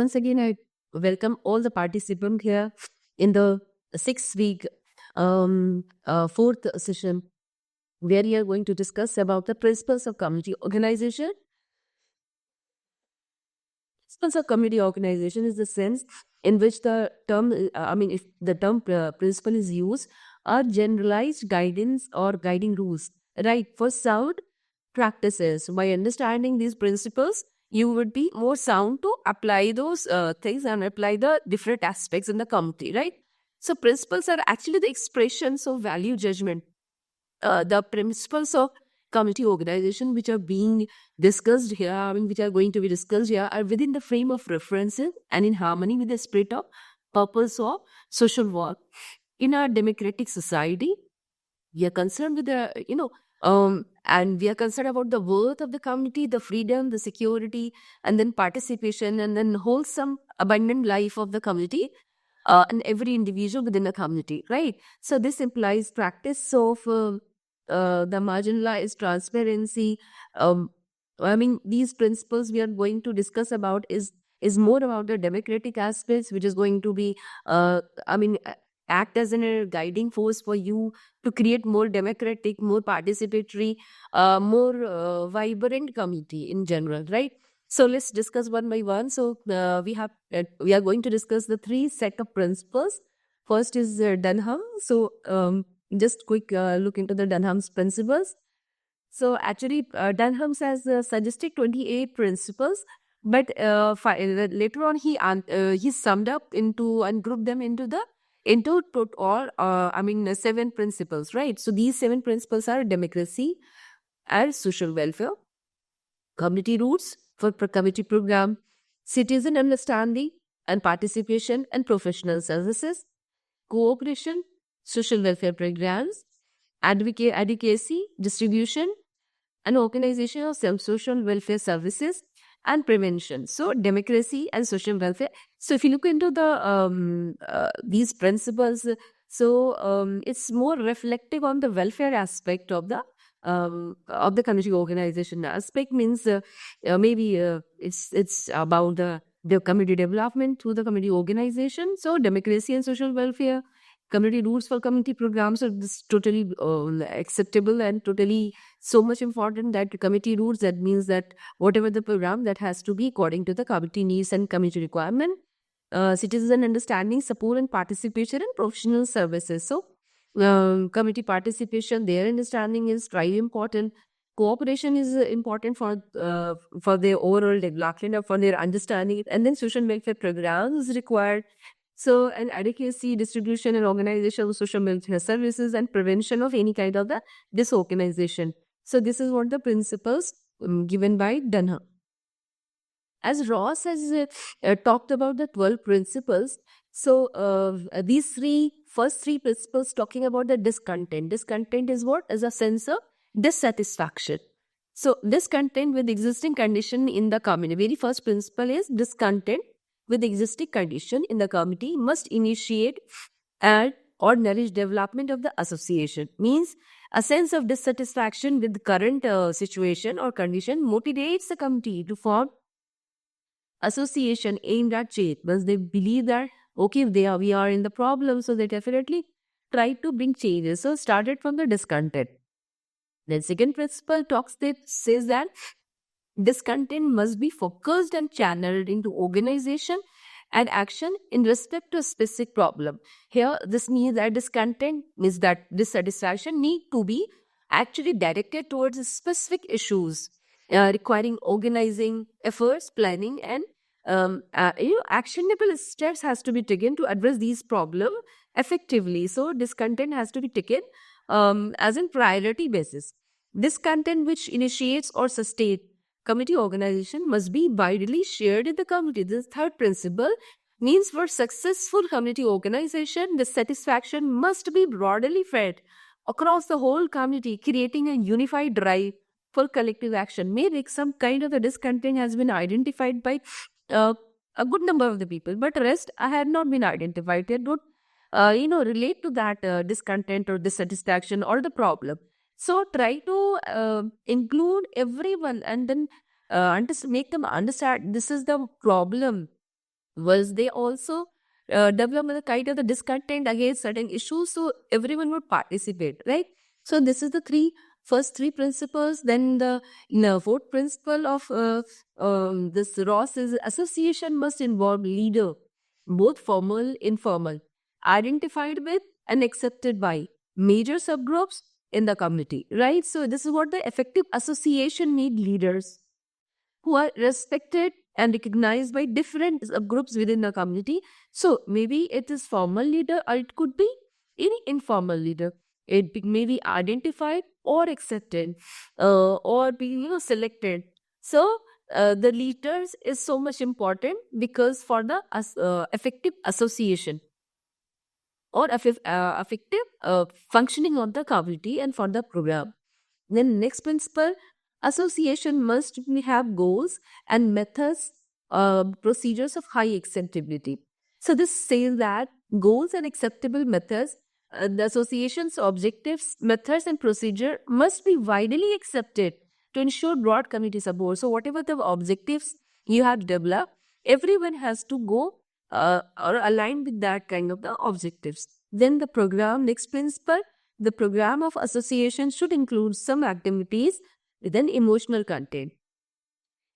once again, I welcome all the participants here in the 6 week fourth session, where we are going to discuss about the principles of community organization. Principles of community organization is the sense in which the term, if the term principle is used, are generalized guidance or guiding rules, right, for sound practices. By understanding these principles, you would be more sound to apply those things and apply the different aspects in the community, right? So principles are actually the expressions of value judgment. The principles of community organization which are being discussed here, which are going to be discussed here, are within the frame of references and in harmony with the spirit of purpose of social work. In our democratic society, we are concerned with and we are concerned about the worth of the community, the freedom, the security, and then participation, and then wholesome, abundant life of the community, and every individual within the community, right? So this implies practice of the marginalized transparency. These principles we are going to discuss about is more about the democratic aspects, which is going to be, act as a guiding force for you to create more democratic, more participatory, more vibrant community in general, right? So let's discuss one by one. So we are going to discuss the three set of principles. First is Dunham. So just quick look into the Dunham's principles. So actually, Dunham has suggested 28 principles, but later on he summed up into and grouped them into all 7 principles, right? So these 7 principles are democracy and social welfare, community roots for community program, citizen understanding and participation and professional services, cooperation, social welfare programs, advocacy, distribution, and organization of some social welfare services, and prevention. So democracy and social welfare. So if you look into these principles, it's more reflective on the welfare aspect of the community organization aspect. Means maybe it's about the community development through the community organization. So democracy and social welfare, community rules for community programs are this totally acceptable and totally so much important that committee rules, that means that whatever the program, that has to be according to the community needs and community requirement. Citizen understanding, support and participation and professional services. So committee participation, their understanding is very important. Cooperation is important for their overall development or for their understanding, and then social welfare programs is required. So, and advocacy, distribution, and organization of social welfare services, and prevention of any kind of the disorganization. So, this is what the principles given by Dunham. As Ross has talked about the 12 principles, so these first three principles talking about the discontent. Discontent is what? Is a sense of dissatisfaction. So, discontent with existing condition in the community. Very first principle is discontent with existing condition in the community must initiate and or nourish development of the association. Means a sense of dissatisfaction with the current situation or condition motivates the community to form association aimed at change. Once they believe that, okay, we are in the problem, so they definitely try to bring changes. So started from the discontent. Then second principle says that discontent must be focused and channeled into organization and action in respect to a specific problem. Here, this means that discontent means that dissatisfaction need to be actually directed towards specific issues requiring organizing efforts, planning, and actionable steps has to be taken to address these problems effectively. So, discontent has to be taken as in priority basis. Discontent which initiates or sustains community organization must be widely shared in the community. This third principle means for successful community organization, the satisfaction must be broadly fed across the whole community, creating a unified drive for collective action. Maybe some kind of a discontent has been identified by a good number of the people, but rest had not been identified. They don't relate to that discontent or dissatisfaction or the problem. So try to include everyone and then make them understand this is the problem Was they also develop the kind of the discontent against certain issues, so everyone would participate, right? So this is the first three principles. Then the fourth principle of this Ross is association must involve leader, both formal, informal, identified with and accepted by major subgroups in the community, right? So this is what the effective association need: leaders who are respected and recognized by different groups within the community. So maybe it is formal leader or it could be any informal leader. May be identified or accepted or be selected. So the leaders is so much important because for the effective association or effective functioning of the community and for the program. Then next principle, association must have goals and methods, procedures of high acceptability. So this says that goals and acceptable methods, the association's objectives, methods and procedure must be widely accepted to ensure broad community support. So whatever the objectives you have developed, everyone has to go or align with that kind of the objectives. Then the program, next principle, the program of association should include some activities with an emotional content.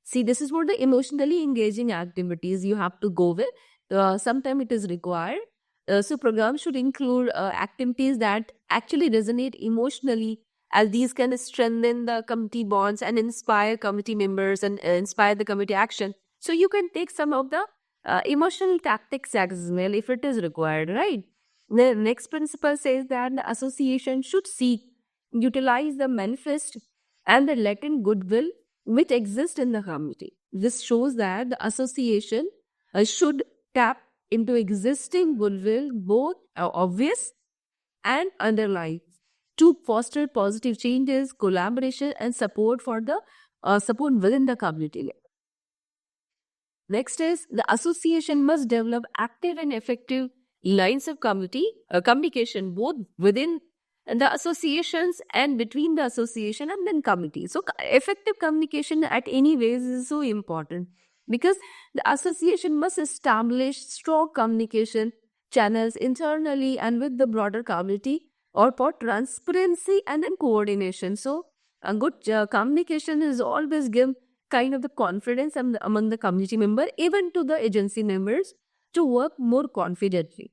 See, this is what the emotionally engaging activities you have to go with. Sometimes it is required. So program should include activities that actually resonate emotionally, as these can strengthen the committee bonds and inspire committee members and inspire the committee action. So you can take some of the emotional tactics as well if it is required, right? The next principle says that the association should seek, utilize the manifest and the latent goodwill which exist in the community. This shows that the association should tap into existing goodwill, both obvious and underlying, to foster positive changes, collaboration, and support for the support within the community. Next is the association must develop active and effective lines of communication, both within the associations and between the association and then committee. So effective communication at any ways is so important because the association must establish strong communication channels internally and with the broader community or for transparency and then coordination. So a good communication is always give kind of the confidence among the community member, even to the agency members, to work more confidently.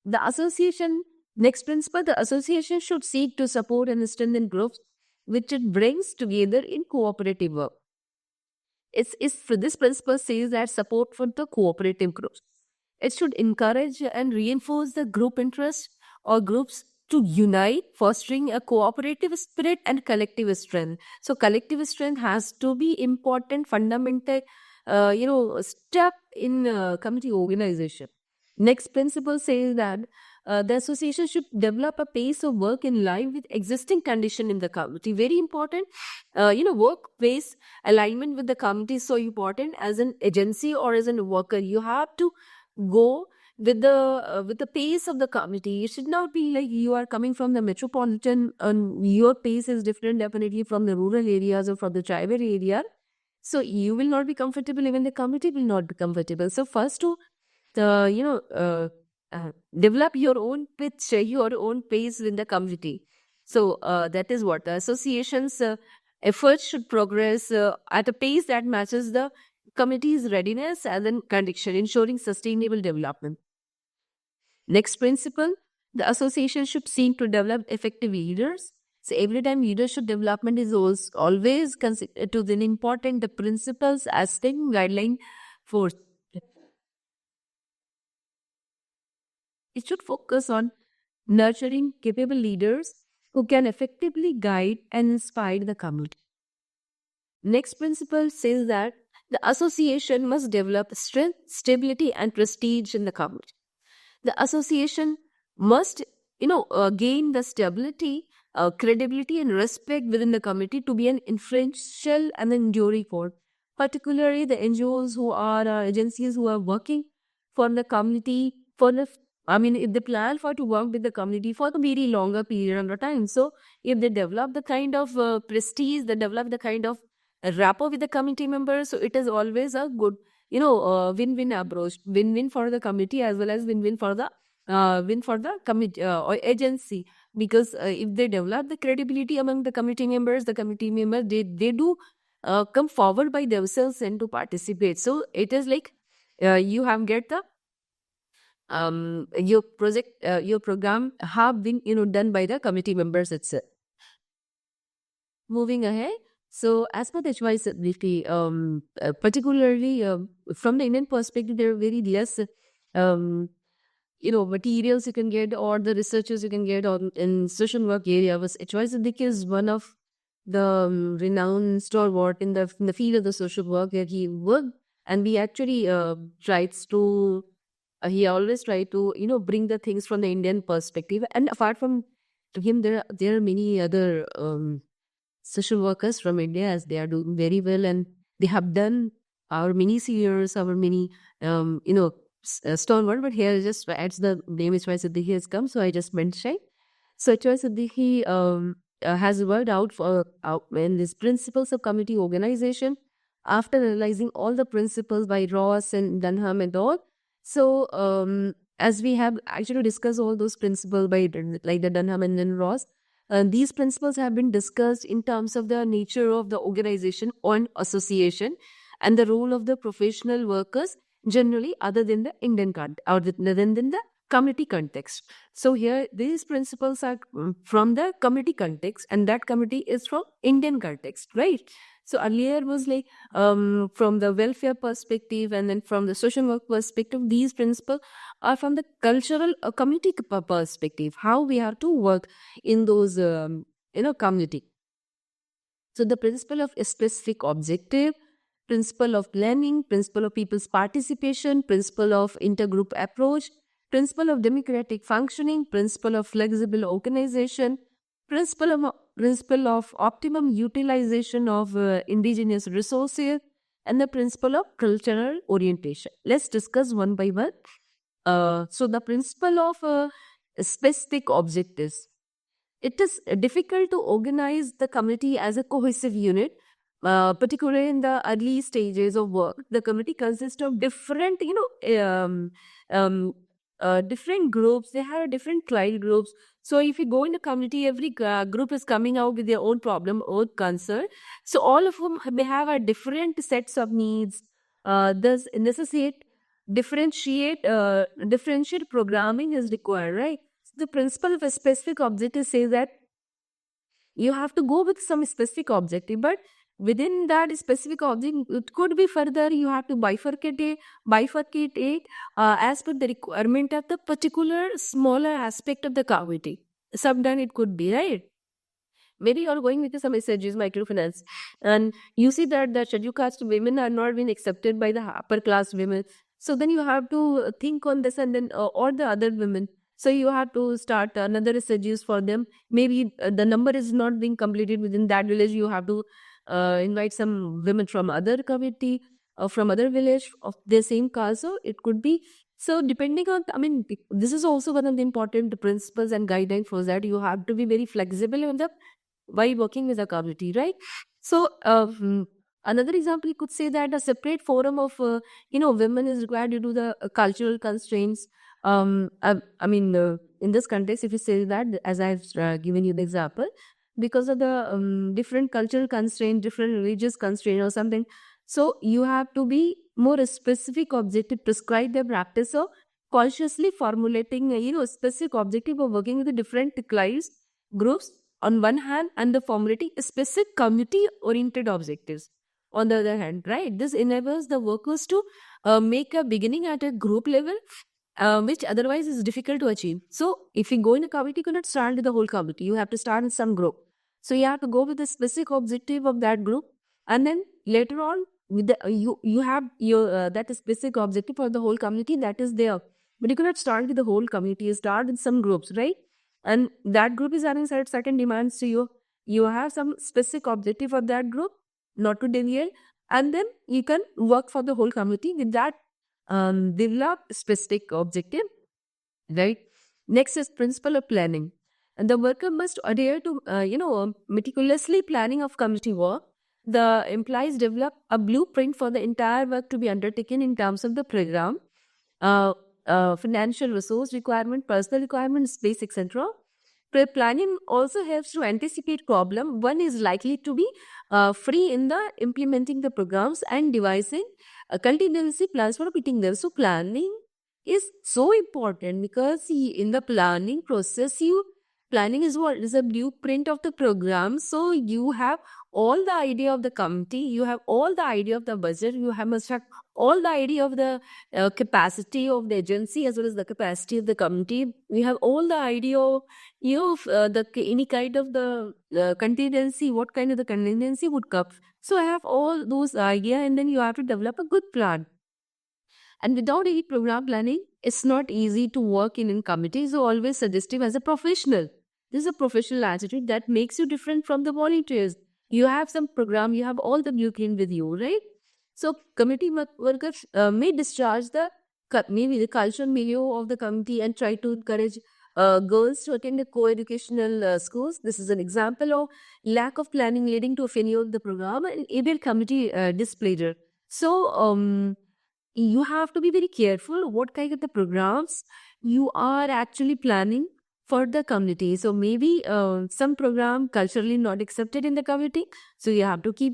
The association, next principle, the association should seek to support and strengthen groups which it brings together in cooperative work. This principle says that support for the cooperative groups. It should encourage and reinforce the group interest or groups to unite, fostering a cooperative spirit and collective strength. So collective strength has to be important, fundamental, step in community organization. Next principle says that the association should develop a pace of work in line with existing condition in the community. Very important. Work pace alignment with the community is so important. As an agency or as a worker, you have to go with the pace of the community. It should not be like you are coming from the metropolitan and your pace is different definitely from the rural areas or from the tribal area. So you will not be comfortable, even the community will not be comfortable. So first to develop your own pitch, your own pace in the community. So that is what the association's efforts should progress at a pace that matches the community's readiness and then conviction, ensuring sustainable development. Next principle, the association should seek to develop effective leaders. So every time leadership development is always considered to the important the principles as guideline for. It should focus on nurturing capable leaders who can effectively guide and inspire the community. Next principle says that the association must develop strength, stability, and prestige in the community. The association must, gain the stability, credibility, and respect within the community to be an influential and enduring force. Particularly the NGOs who are agencies who are working for the community, if they plan for to work with the community for a very longer period of time. So if they develop the kind of prestige, they develop the kind of rapport with the community members, so it is always a good win-win approach, win-win for the committee as well as win-win for the committee or agency. Because if they develop the credibility among the committee members, they do come forward by themselves and to participate. So it is like you have get the your project, your program have been done by the committee members itself. Moving ahead, so as per the HY ability, particularly from the Indian perspective, there are very less materials you can get or the researchers you can get on in social work area. Was HY Siddiqui is one of the renowned stalwart in the field of the social work where he worked, and he actually tries to he always try to bring the things from the Indian perspective. And apart from him, there are many other social workers from India, as they are doing very well, and they have done our many seniors, our many stalwart. But here just adds the name H.Y. Siddiqui has come, so I just mentioned. So H.Y. Siddiqui has worked out in these principles of committee organization after analyzing all the principles by Ross and Dunham and all. So as we have actually discussed all those principles by like the Dunham and then Ross, these principles have been discussed in terms of the nature of the organization or association and the role of the professional workers generally, other than the Indian other than the committee context. So here these principles are from the committee context, and that committee is from Indian context, right? So earlier was like from the welfare perspective, and then from the social work perspective, these principles are from the cultural community perspective, how we have to work in those community. So the principle of a specific objective, principle of planning, principle of people's participation, principle of intergroup approach, principle of democratic functioning, principle of flexible organization, principle of optimum utilization of indigenous resources, and the principle of cultural orientation. Let's discuss one by one. So the principle of specific objectives. It is difficult to organize the committee as a cohesive unit, particularly in the early stages of work. The committee consists of different, different groups. They have different client groups. So if you go in the community, every group is coming out with their own problem, own concern. So all of them may have a different sets of needs. Thus necessitate differentiate programming is required, right? So the principle of a specific objective says that you have to go with some specific objective, but within that specific object, it could be further, you have to bifurcate it as per the requirement of the particular smaller aspect of the community. Sometimes it could be, right? Maybe you're going with some SHGs, microfinance, and you see that the scheduled caste women are not being accepted by the upper class women. So then you have to think on this, and then or the other women. So you have to start another SHGs for them. Maybe the number is not being completed within that village. You have to invite some women from other community or from other village of the same caste. So it could be. So depending on, this is also one of the important principles and guidelines for that. You have to be very flexible in the while working with a community, right? So another example, you could say that a separate forum of women is required due to the cultural constraints. In this context, if you say that, as I've given you the example, because of the different cultural constraint, different religious constraint or something, so you have to be more specific objective, prescribe the practice of consciously formulating a specific objective of working with the different clients groups on one hand, and the formulating specific community-oriented objectives on the other hand, right? This enables the workers to make a beginning at a group level, which otherwise is difficult to achieve. So if you go in a committee, you cannot start with the whole committee. You have to start in some group. So you have to go with the specific objective of that group, and then later on, with the you have your that specific objective for the whole community that is there. But you cannot start with the whole community. You start with some groups, right? And that group is having certain demands to you. You have some specific objective for that group, not to deviate, and then you can work for the whole community with that develop specific objective, right? Next is principle of planning, and the worker must adhere to meticulously planning of community work, the employees develop a blueprint for the entire work to be undertaken in terms of the program, uh, financial resource requirement, personal requirement, space, etc. Planning also helps to anticipate problem. One is likely to be free in the implementing the programs and devising contingency plans for meeting them. So planning is so important because in the planning process, planning is what is a blueprint of the program. So you have all the idea of the committee, you have all the idea of the budget, you have must have all the idea of the capacity of the agency as well as the capacity of the committee. We have all the idea of the any kind of the contingency, what kind of the contingency would come. So I have all those idea, and then you have to develop a good plan. And without any program planning, it's not easy to work in committees. So always suggestive as a professional. This is a professional attitude that makes you different from the volunteers. You have some program, you have all the blueprint with you, right? So committee workers may discharge the maybe the cultural milieu of the committee and try to encourage girls to attend the co-educational schools. This is an example of lack of planning leading to a failure of the program and able committee displeasure. So you have to be very careful what kind of the programs you are actually planning for the community. So maybe some program culturally not accepted in the community. So you have to keep,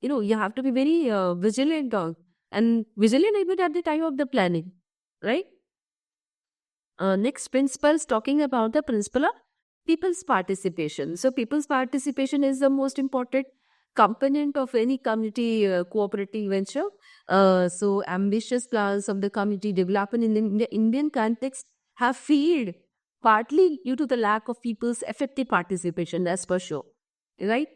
you have to be very vigilant and vigilant even at the time of the planning, right? Next principles, talking about the principle of people's participation. So people's participation is the most important component of any community cooperative venture. So ambitious plans of the community development in the Indian context have failed partly due to the lack of people's effective participation, that's for sure. Right?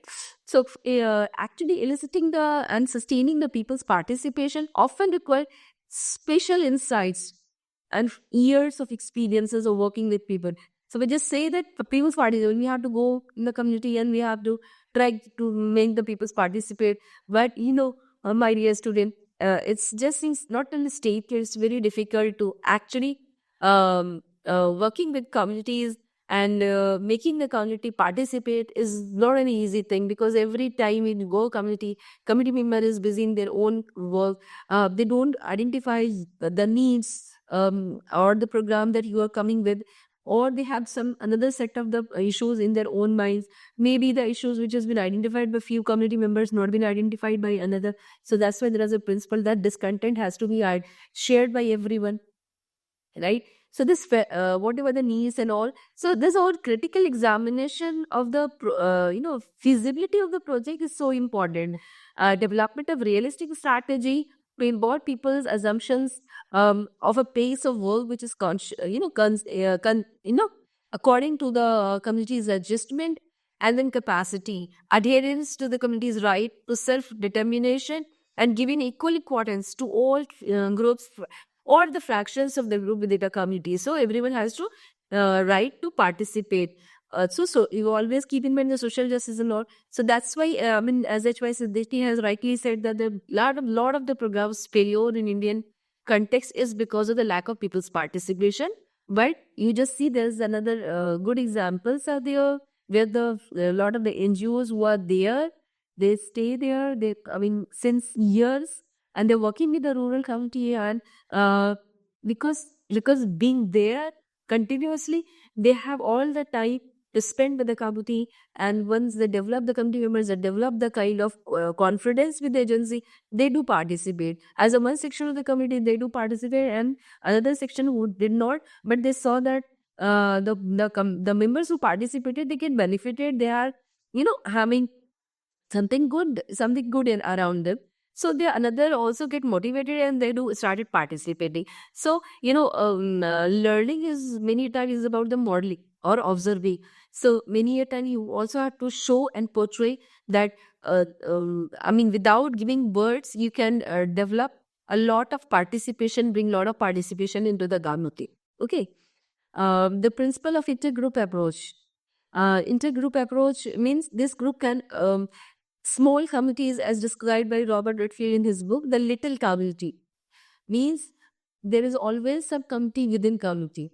So actually eliciting the and sustaining the people's participation often require special insights and years of experiences of working with people. So we just say that the people's participation, we have to go in the community and we have to try to make the people's participate. But my dear student, it's just not only state here, it's very difficult to actually working with communities and making the community participate is not an easy thing, because every time you go community member is busy in their own work. They don't identify the needs or the program that you are coming with, or they have some another set of the issues in their own minds. Maybe the issues which has been identified by few community members not been identified by another. So that's why there is a principle that this content has to be shared by everyone, right? So this whatever the needs and all, so this whole critical examination of the feasibility of the project is so important. Development of realistic strategy to involve people's assumptions of a pace of work which is according to the community's adjustment, and then capacity, adherence to the community's right to self-determination, and giving equal importance to all groups or the fractions of the group within the community. So everyone has to right to participate. So you always keep in mind the social justice and all. So that's why as H.Y. Siddiqui has rightly said that the lot of the programs failure in Indian context is because of the lack of people's participation. But you just see there's another good examples are there where a lot of the NGOs who are there, they stay there. Since years, and they're working with the rural community, and because being there continuously, they have all the time to spend with the community. And once they develop the community members, they develop the kind of confidence with the agency, they do participate. As a one section of the community, they do participate, and another section who did not, but they saw that the members who participated, they get benefited. They are having something good around them. So they another also get motivated and they do started participating. So learning is many times is about the modeling or observing. So many a time you also have to show and portray that without giving words, you can develop a lot of participation, bring a lot of participation into the community. Okay. The principle of intergroup approach. Intergroup approach means this group can small communities, as described by Robert Redfield in his book, The Little Community, means there is always some community within community,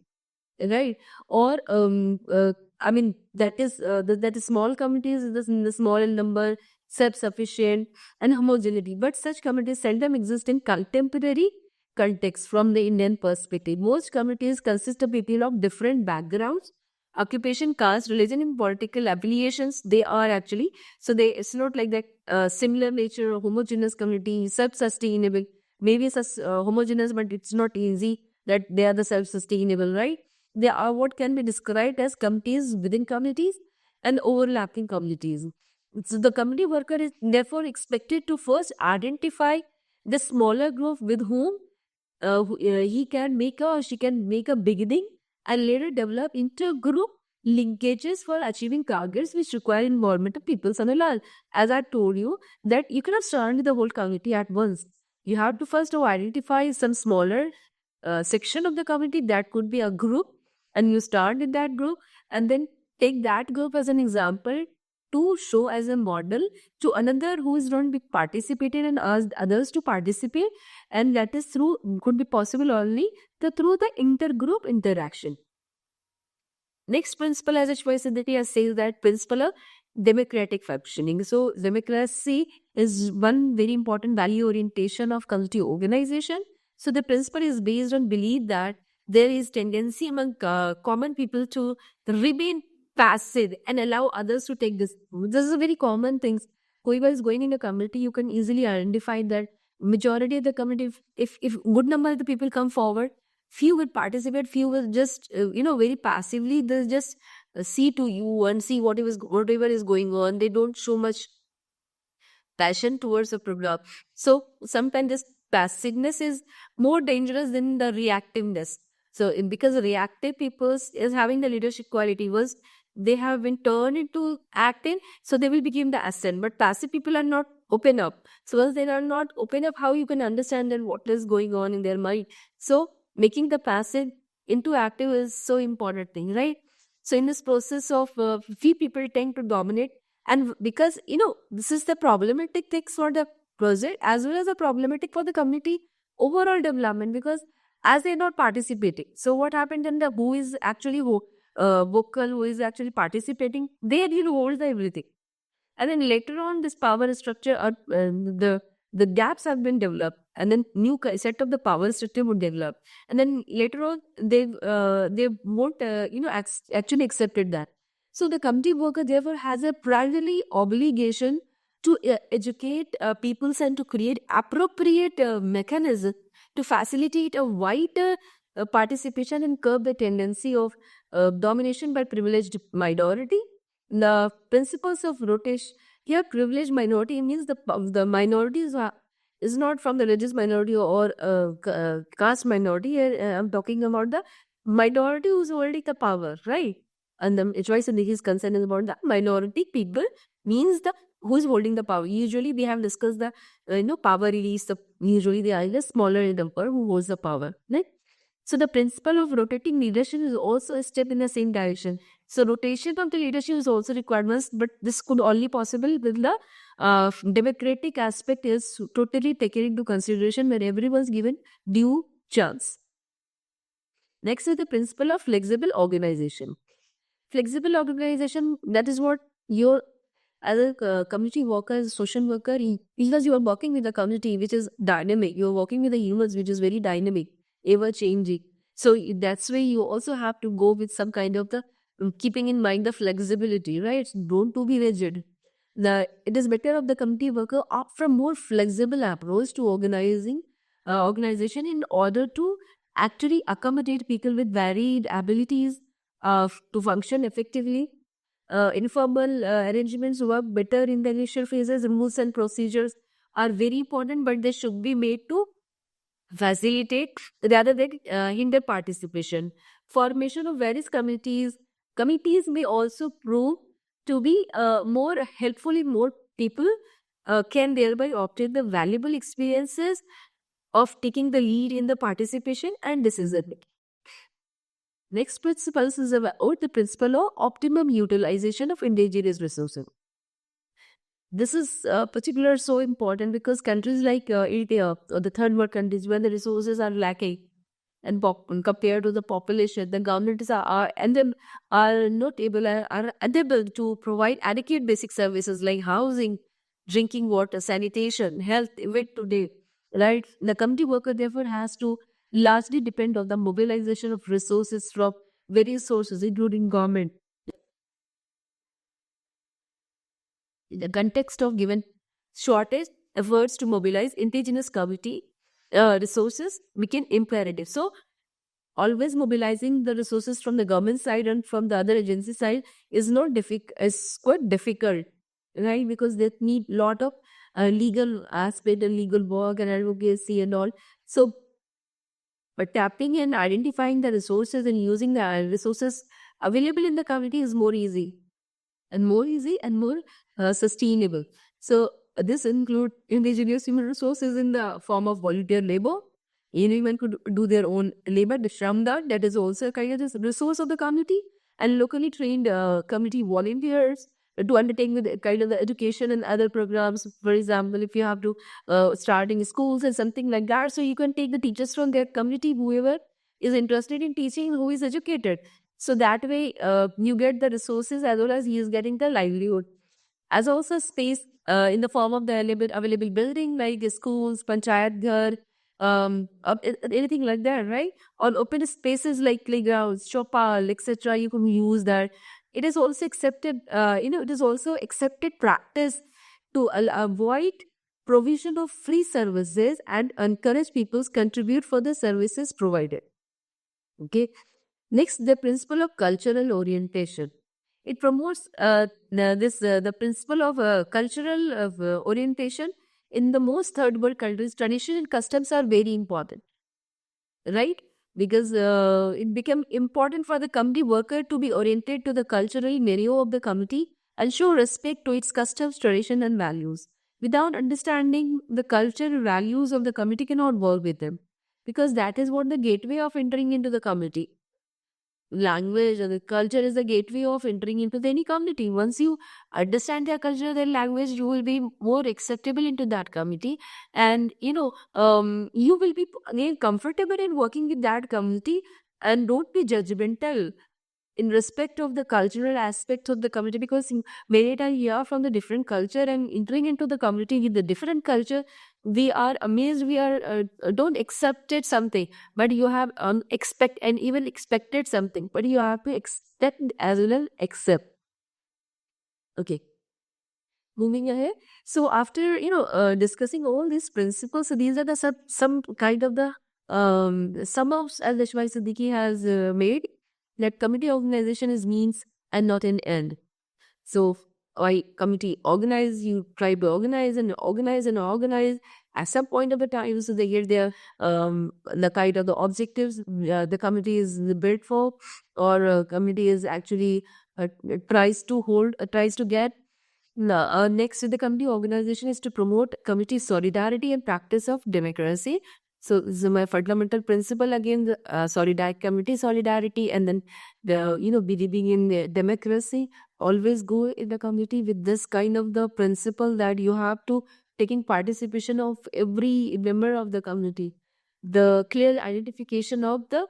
right? Or that is small communities, the small in number, self-sufficient, and homogeneity. But such communities seldom exist in contemporary context from the Indian perspective. Most communities consist of people of different backgrounds, occupation, caste, religion, and political affiliations. They are actually, so they, it's not like that similar nature or homogeneous community, self-sustainable. Maybe it's homogeneous, but it's not easy that they are the self-sustainable, right? They are what can be described as communities within communities and overlapping communities. So the community worker is therefore expected to first identify the smaller group with whom he can make a or she can make a beginning, and later develop inter-group linkages for achieving targets which require involvement of people. Sanalal, as I told you, that you cannot start with the whole community at once. You have to first identify some smaller section of the community that could be a group, and you start with that group, and then take that group as an example to show as a model to another who is going to be participating, and ask others to participate. And that is through, could be possible only through the intergroup interaction. Next principle, as Ashwai says, that principle of democratic functioning. So democracy is one very important value orientation of community organization. So the principle is based on belief that there is tendency among common people to remain passive and allow others to take this. This is a very common thing. Whoever is going in a community, you can easily identify that majority of the community, if good number of the people come forward, few will participate, few will just very passively they just see to you and see whatever is going on. They don't show much passion towards a program. So sometimes this passiveness is more dangerous than the reactiveness. So because reactive people is having the leadership quality, was they have been turned into acting, so they will become the ascent. But passive people are not open up. So once they are not open up, how you can understand then what is going on in their mind? So making the passive into active is so important thing, right? So in this process of few people tend to dominate, and because this is the problematic things for the project as well as the problematic for the community overall development, because as they're not participating, so what happened then, the who is actually vocal, who is actually participating, they hold the everything. And then later on, this power structure, the gaps have been developed, and then new set of the power structure would develop, and then later on they won't actually accepted that. So the community worker therefore has a primary obligation to educate peoples and to create appropriate mechanism to facilitate a wider participation and curb the tendency of domination by privileged minority. The principles of rotation. Here, privileged minority means the minorities is not from the religious minority or caste minority. Here, I'm talking about the minority who's holding the power, right? And the choice in his concern is about the minority people, means the who is holding the power. Usually, we have discussed the power release. Usually, they are the smaller number who holds the power, right? So the principle of rotating leadership is also a step in the same direction. So rotation of the leadership is also required, but this could only possible with the democratic aspect is totally taken into consideration, where everyone's given due chance. Next is the principle of flexible organization. Flexible organization, that is what your as a community worker, as a social worker, because you are working with a community which is dynamic, you are working with the humans which is very dynamic, ever changing. So that's why you also have to go with some kind of the keeping in mind the flexibility, right? Don't to be rigid. It is better of the community worker opt for more flexible approach to organization in order to actually accommodate people with varied abilities to function effectively. Informal arrangements work better in the initial phases. Rules and procedures are very important, but they should be made to facilitate rather than hinder participation. Formation of various committees may also prove to be more helpful in more people can thereby obtain the valuable experiences of taking the lead in the participation and decision making. Next principle is about the principle of optimum utilization of indigenous resources. This is particular so important because countries like India or the third world countries, when the resources are lacking and compared to the population, the governments are not able are unable to provide adequate basic services like housing, drinking water, sanitation, health, even today, right? The community worker therefore has to largely depend on the mobilization of resources from various sources, including government. In the context of given shortage, efforts to mobilize indigenous community resources became imperative. So, always mobilizing the resources from the government side and from the other agency side is not difficult. Is quite difficult, right? Because they need lot of legal aspect and legal work and advocacy and all. So, but tapping and identifying the resources and using the resources available in the community is more easy and more sustainable. So this include indigenous human resources in the form of volunteer labor. Anyone could do their own labor. The shramdar, that is also a kind of resource of the community, and locally trained community volunteers to undertake with kind of the education and other programs. For example, if you have to starting schools and something like that, so you can take the teachers from their community, whoever is interested in teaching, who is educated, so that way, you get the resources as well as he is getting the livelihood. As also space in the form of the available building like schools, panchayat ghar, anything like that, right? Or open spaces like playgrounds, chopal, etc. You can use that. It is also accepted, it is also accepted practice to avoid provision of free services and encourage people to contribute for the services provided. Okay. Next, the principle of cultural orientation. It promotes the principle of cultural orientation in the most third world countries. Tradition and customs are very important, right? Because it became important for the community worker to be oriented to the cultural milieu of the community and show respect to its customs, tradition, and values. Without understanding the culture and values of the community, cannot work with them, because that is what the gateway of entering into the community. Language or the culture is the gateway of entering into any community. Once you understand their culture, their language, you will be more acceptable into that community, and you will be again comfortable in working with that community, and don't be judgmental in respect of the cultural aspects of the community, because many times we are from the different culture and entering into the community with the different culture, we are amazed, we are don't accepted something, but you have expect and even expected something, but you have to accept as well as accept. Okay, moving ahead. So after discussing all these principles, so these are the some kind of the some of as Lashmai Siddiqui has made, that community organization is means and not an end. So why committee organize, you try to organize and organize and organize. At some point of the time, so they get their the kind of the objectives the committee is built for, or committee is actually tries to hold, tries to get. Next, the committee organization is to promote committee solidarity and practice of democracy. So this is my fundamental principle again, the solidarity, committee solidarity, and then the believing in the democracy. Always go in the community with this kind of the principle that you have to taking participation of every member of the community. The clear identification of the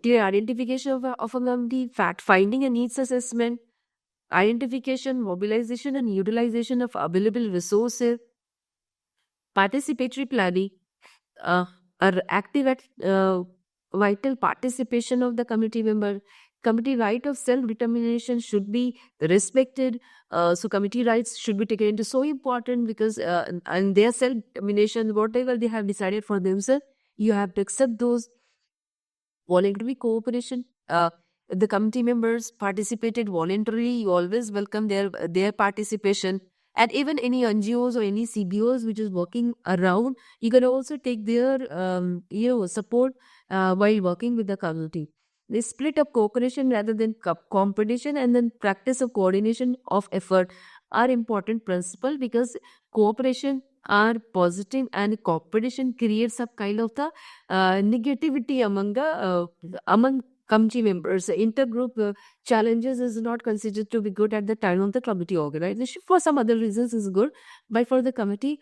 clear identification of a community, fact finding and needs assessment, identification, mobilization, and utilization of available resources, participatory planning, uh, are active at vital participation of the community member. Committee right of self-determination should be respected. So committee rights should be taken into so important, because and their self-determination, whatever they have decided for themselves, you have to accept those. Voluntary cooperation. The committee members participated voluntarily. You always welcome their participation. And even any NGOs or any CBOs which is working around, you can also take their support while working with the community. The split up cooperation rather than competition, and then practice of coordination of effort are important principle, because cooperation are positive and competition creates a kind of the negativity among committee members. Intergroup challenges is not considered to be good at the time of the committee organization. For some other reasons is good, but for the committee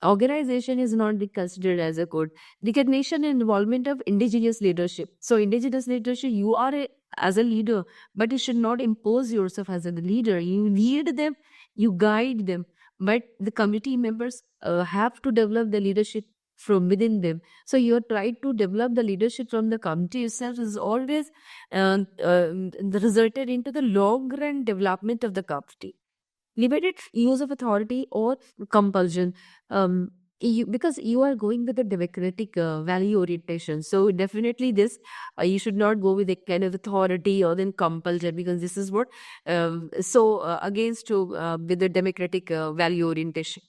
organization is not considered as a good. Recognition and involvement of indigenous leadership. So indigenous leadership, you are as a leader, but you should not impose yourself as a leader. You lead them, you guide them, but the committee members have to develop the leadership from within them. So you're trying to develop the leadership from the committee itself is always resulted into the long run development of the committee. Limited use of authority or compulsion. Because you are going with a democratic value orientation, so definitely this you should not go with a kind of authority or then compulsion, because this is what against to with the democratic value orientation.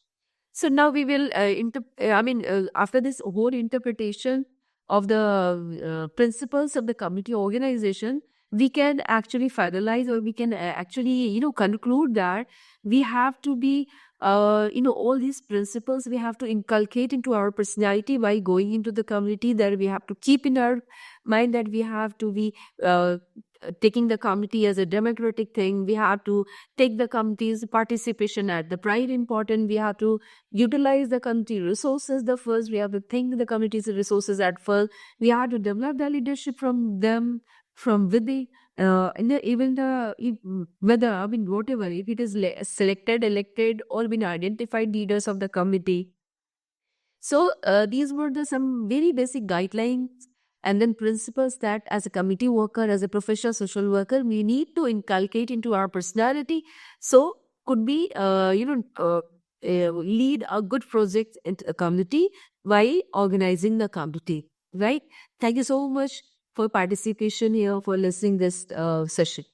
So now we will after this whole interpretation of the principles of the community organization, we can actually finalize, or we can actually conclude that we have to be all these principles we have to inculcate into our personality by going into the community, that we have to keep in our mind that we have to be taking the community as a democratic thing. We have to take the community's participation at the pride important. We have to utilize the community resources the first. We have to think the community's resources at first. We have to develop the leadership from them, from within. Even the whether whatever, if it is selected, elected, or been identified leaders of the committee. So these were the some very basic guidelines and then principles that as a committee worker, as a professional social worker, we need to inculcate into our personality. So could be lead a good project into a community by organizing the community. Right? Thank you so much for participation here, for listening this session.